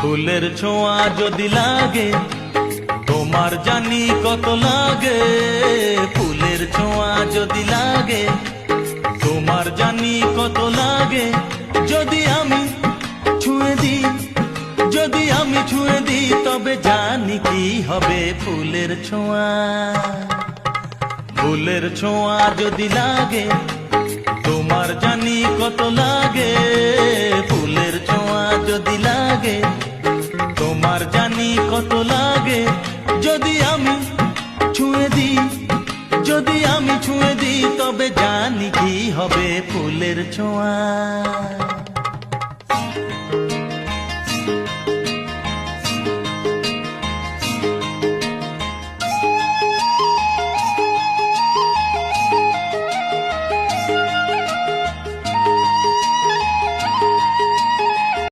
ফুলের ছোঁয়া যদি লাগে তোমার জানি কত লাগে। ফুলের ছোঁয়া যদি লাগে তোমার জানি কত লাগে। যদি আমি ছুঁয়ে দিই, যদি আমি ছুঁয়ে দিই, তবে জানি কি হবে ফুলের ছোঁয়া। ফুলের ছোঁয়া যদি লাগে তোমার জানি কত লাগে। ফুলের ছোঁয়া যদি লাগে তোমার জানি কত লাগে। যদি আমি ছুঁয়ে দিই, যদি আমি ছুঁয়ে দিই, তবে জানি কি হবে ফুলের ছোঁয়া।